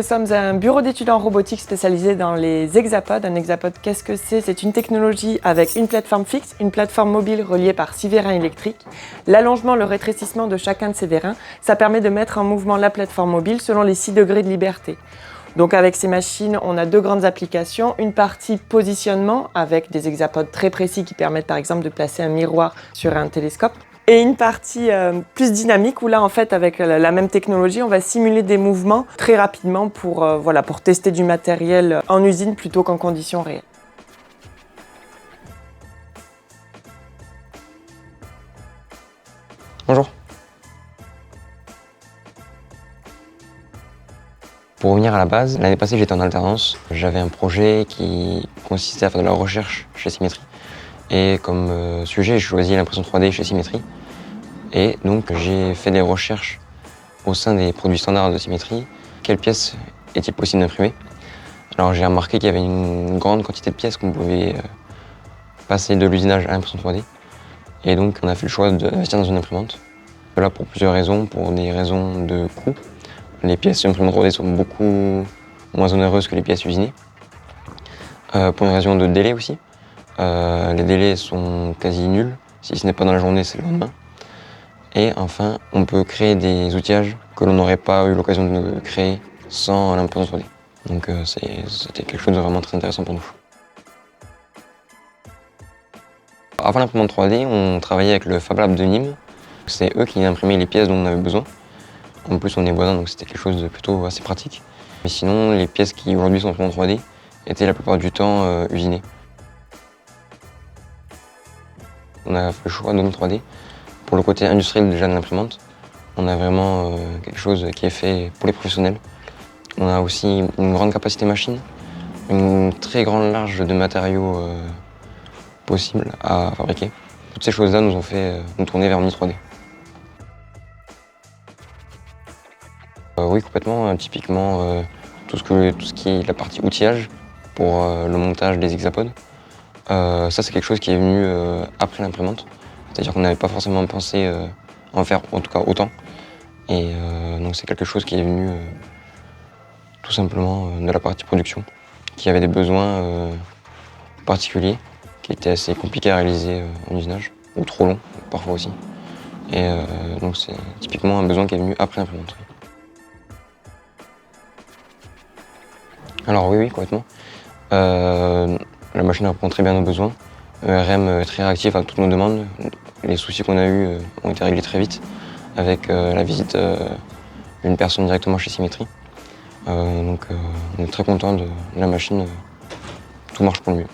Nous sommes un bureau d'études en robotique spécialisé dans les hexapodes. Un hexapode, qu'est-ce que c'est? C'est une technologie avec une plateforme fixe, une plateforme mobile reliée par 6 vérins électriques. L'allongement, le rétrécissement de chacun de ces vérins, ça permet de mettre en mouvement la plateforme mobile selon les 6 degrés de liberté. Donc avec ces machines, on a deux grandes applications. Une partie positionnement avec des hexapodes très précis qui permettent par exemple de placer un miroir sur un télescope. Et une partie plus dynamique où là en fait avec la même technologie on va simuler des mouvements très rapidement pour tester du matériel en usine plutôt qu'en conditions réelles. Bonjour. Pour revenir à la base, l'année passée j'étais en alternance. J'avais un projet qui consistait à faire de la recherche chez Symétrie. Et comme sujet, j'ai choisi l'impression 3D chez Symétrie. Et donc j'ai fait des recherches au sein des produits standards de Symétrie. Quelles pièces est-il possible d'imprimer? Alors j'ai remarqué qu'il y avait une grande quantité de pièces qu'on pouvait passer de l'usinage à l'impression 3D. Et donc on a fait le choix d'investir dans une imprimante. Là pour plusieurs raisons, pour des raisons de coût. Les pièces imprimées 3D sont beaucoup moins onéreuses que les pièces usinées. Pour une raison de délai aussi. Les délais sont quasi nuls. Si ce n'est pas dans la journée, c'est le lendemain. Et enfin, on peut créer des outillages que l'on n'aurait pas eu l'occasion de créer sans l'impression 3D. Donc c'était quelque chose de vraiment très intéressant pour nous. Avant l'imprimante 3D, on travaillait avec le Fab Lab de Nîmes. C'est eux qui imprimaient les pièces dont on avait besoin. En plus, on est voisins, donc c'était quelque chose de plutôt assez pratique. Mais sinon, les pièces qui aujourd'hui sont imprimées en 3D étaient la plupart du temps usinées. On a fait le choix de nos 3D. Pour le côté industriel déjà de l'imprimante, on a vraiment quelque chose qui est fait pour les professionnels. On a aussi une grande capacité machine, une très grande large de matériaux possibles à fabriquer. Toutes ces choses-là nous ont fait nous tourner vers Omni 3D. Oui, complètement. Typiquement, tout ce qui est la partie outillage pour le montage des hexapodes. Ça, c'est quelque chose qui est venu après l'imprimante. C'est-à-dire qu'on n'avait pas forcément pensé en faire, en tout cas autant. Et donc c'est quelque chose qui est venu tout simplement de la partie production, qui avait des besoins particuliers, qui étaient assez compliqués à réaliser en usinage, ou trop longs parfois aussi. Et donc c'est typiquement un besoin qui est venu après l'imprimante. Alors oui, complètement. La machine répond très bien à nos besoins. RM est très réactif à toutes nos demandes. Les soucis qu'on a eus ont été réglés très vite avec la visite d'une personne directement chez Symétrie. Donc on est très content de la machine. Tout marche pour le mieux.